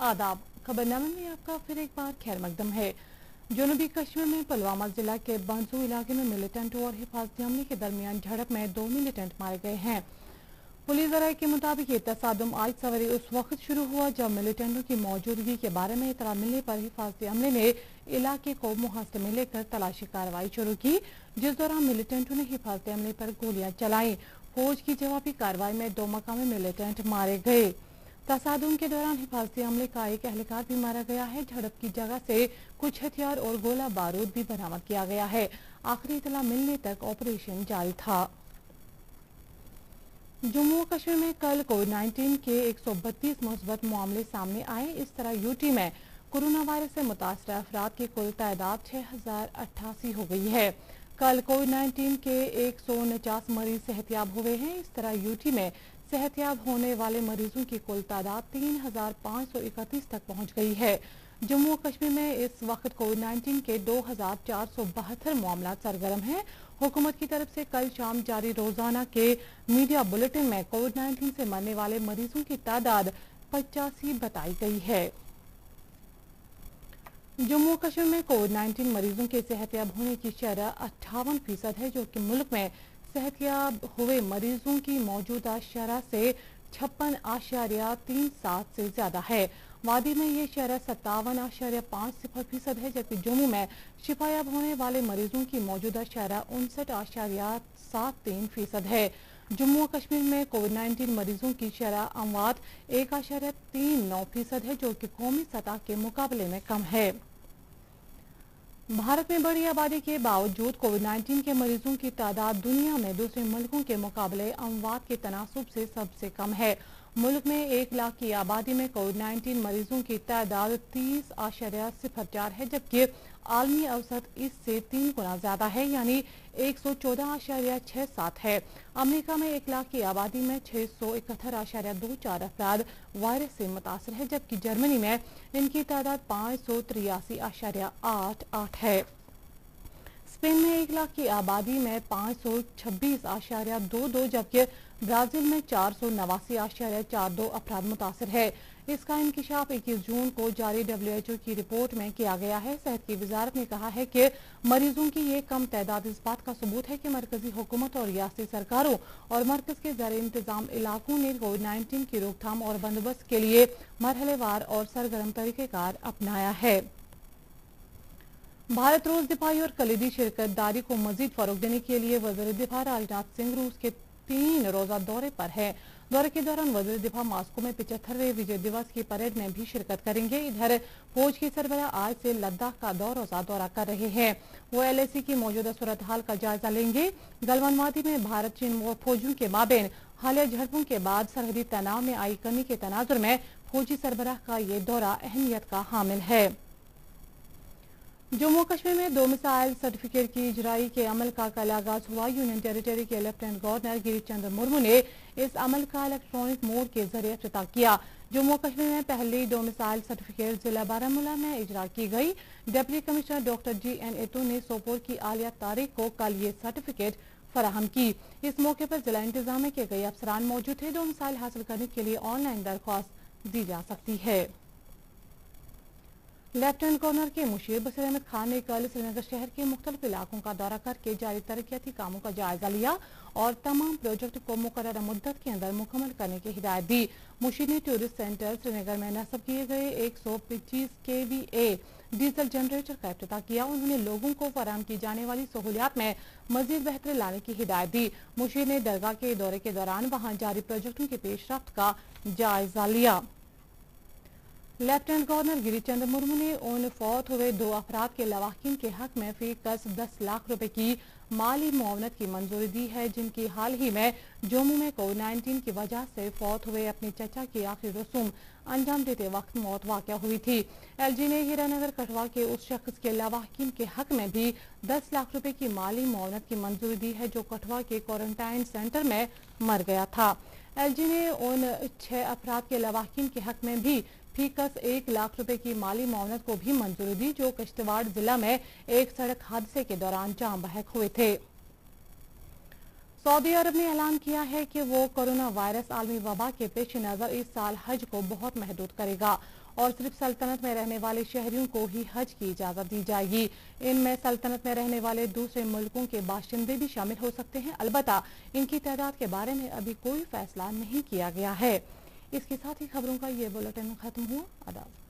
आदाब। खबरनामे में आपका फिर एक बार खैर मकदम है। जनूबी कश्मीर में पुलवामा जिला के बंसू इलाके में मिलिटेंट और हिफाजती अमले के दरमियान झड़प में 2 मिलिटेंट मारे गए हैं। पुलिस ज़राए के मुताबिक ये तसादुम आज सवेरे उस वक्त शुरू हुआ जब मिलिटेंटों की मौजूदगी के बारे में इतला मिलने पर हिफाजती अमले ने इलाके को मुहासरे में लेकर तलाशी कार्रवाई शुरू की, जिस दौरान मिलिटेंटों ने हिफाजती अमले पर गोलियां चलाई। फौज की जवाबी कार्रवाई में 2 मकामी मिलिटेंट मारे गए। तसादुम के दौरान हिफाजती अमले का एक एहलकार भी मारा गया है। झड़प की जगह से कुछ हथियार और गोला बारूद भी बरामद किया गया है। आखिरी इतला मिलने तक ऑपरेशन जारी था। जम्मू और कश्मीर में कल कोविड-19 के 132 मुस्बत मामले सामने आए। इस तरह यूटी में कोरोना वायरस से मुतासर अफराद की कुल तादाद 6088 हो गई है। कल कोविड-19 के 149 मरीज सेहतयाब हुए हैं। इस तरह यूटी में सेहतयाब होने वाले मरीजों की कुल तादाद 3531 तक पहुंच गई है। जम्मू और कश्मीर में इस वक्त कोविड-19 के 2472 मामला सरगर्म हैं। हुकूमत की तरफ से कल शाम जारी रोजाना के मीडिया बुलेटिन में कोविड-19 से मरने वाले मरीजों की तादाद 85 बताई गई है। जम्मू और कश्मीर में कोविड-19 मरीजों के सेहतयाब होने की शरह 58% है, जो कि मुल्क में सेहतयाब हुए मरीजों की मौजूदा शरह से 56.37 से ज्यादा है। वादी में ये शरह 57.50% है, जबकि जम्मू में शिफायाब होने वाले मरीजों की मौजूदा शरह 59.73% है। जम्मू और कश्मीर में कोविड-19 मरीजों की शरह अमवात 1.39% है, जो कि कौमी सतह के मुकाबले में कम है। भारत में बड़ी आबादी के बावजूद कोविड-19 के मरीजों की तादाद दुनिया में दूसरे मुल्कों के मुकाबले अमवात के तनासुब से सबसे कम है। मुल्क में 1 लाख की आबादी में कोविड-19 मरीजों की तादाद 30.04 है, जबकि आलमी औसत इससे 3 गुना ज्यादा है, यानी 114.67 है। अमेरिका में 1 लाख की आबादी में 671.24 अफराद वायरस से मुतासर है, जबकि जर्मनी में इनकी तादाद 583.88 है। स्पेन में 1 लाख की आबादी में 526.22, जबकि ब्राजील में 489.42 अफराद मुतासर है। इसका इंकिशाफ 21 जून को जारी WHO की रिपोर्ट में किया गया है। सेहत की वजारत ने कहा है कि मरीजों की ये कम तादाद इस बात का सबूत है कि मरकजी हुकूमत और रियासती सरकारों और मरकज के ज़र इंतजाम इलाकों ने कोविड-19 की रोकथाम और बंदोबस्त के लिए मरहलेवार और सरगर्म तरीक़ेकार अपनाया है। भारत रूस दिफाई और कलीदी शिरकत दारी को मजीद फरोग देने के लिए वज़ीर दिफा राजनाथ सिंह रूस के 3 रोजा दौरे पर है। दौरे के दौरान वज़ीर दिफा मास्को में 75वें विजय दिवस की परेड में भी शिरकत करेंगे। इधर फौज की सरबराह आज से लद्दाख का 2 रोजा दौरा कर रहे हैं। वो LAC की मौजूदा सूरत हाल का जायजा लेंगे। गलवान वादी में भारत चीन फौजों के माबेन हालिया झड़पों के बाद सरहदी तनाव में आई कमी के तनाजुर में फौजी सरबराह का ये दौरा अहमियत का हामिल है। जम्मू कश्मीर में 2 मिसाइल सर्टिफिकेट की इजराई के अमल का कल आगाज हुआ। यूनियन टेरिटरी के लेफ्टिनेंट गवर्नर गिरीश चंद्र मुर्मू ने इस अमल का इलेक्ट्रॉनिक मोड के जरिए इफ्तिताह किया। जम्मू कश्मीर में पहली 2 मिसाइल सर्टिफिकेट जिला बारामूला में इजरा की गई। डिप्टी कमिश्नर डॉक्टर GN एटू ने सोपोर की आलिया तारीख को कल ये सर्टिफिकेट फराहम की। इस मौके पर जिला इंतजामिया के कई अफसरान मौजूद थे। 2 मिसाइल हासिल करने के लिए ऑनलाइन दरख्वास्त दी जा सकती है। लेफ्टिनेंट गवर्नर के मुशीर बशीर अहमद खान ने कल श्रीनगर शहर के मुख्तलिफ इलाकों का दौरा करके जारी तरक्याती कामों का जायजा लिया और तमाम प्रोजेक्ट को मुकर्रर मुद्दत के अंदर मुकम्मल करने की हिदायत दी। मुशीर ने टूरिस्ट सेंटर श्रीनगर में नस्ब किए गए 125 kVA डीजल जनरेटर का इफ्तिताह किया। उन्होंने लोगों को फराहम की जाने वाली सहूलियात में मजीद बेहतरी लाने की हिदायत दी। मुशीर ने दरगाह के दौरे के दौरान वहाँ जारी प्रोजेक्टों की पेशरफ्त का जायजा लिया। लेफ्टिनेंट गवर्नर गिरीश चंद्र मुर्मू ने उन फौत हुए 2 अफराद के लवाहिकीन के हक में फी कस 10 लाख रुपए की माली मुआवनत की मंजूरी दी है, जिनकी हाल ही में जम्मू में कोविड-19 की वजह से फौत हुए अपने चचा की आखिरी रसूम अंजाम देते वक्त मौत वाक़या हुई थी। LG ने हीरानगर कठवा के उस शख्स के लवाहिकीन के हक में भी 10 लाख रुपए की माली मुआवनत की मंजूरी दी है, जो कठवा के क्वारंटाइन सेंटर में मर गया था। LG ने उन 6 अफराद के लवाहिकीन के हक में भी फीकस 1 लाख रुपए की माली मुआवनत को भी मंजूरी दी, जो किश्तवाड़ जिला में एक सड़क हादसे के दौरान जान बहक हुए थे। सऊदी अरब ने ऐलान किया है कि वो कोरोना वायरस आलमी वबा के पेश नजर इस साल हज को बहुत महदूद करेगा। और सिर्फ सल्तनत में रहने वाले शहरियों को ही हज की इजाज़त दी जाएगी। इनमें सल्तनत में रहने वाले दूसरे मुल्कों के बाशिंदे भी शामिल हो सकते हैं। अलबत्ता इनकी तादाद के बारे में अभी कोई फैसला नहीं किया गया है। इसके साथ ही खबरों का ये बुलेटिन खत्म हुआ। आदाब।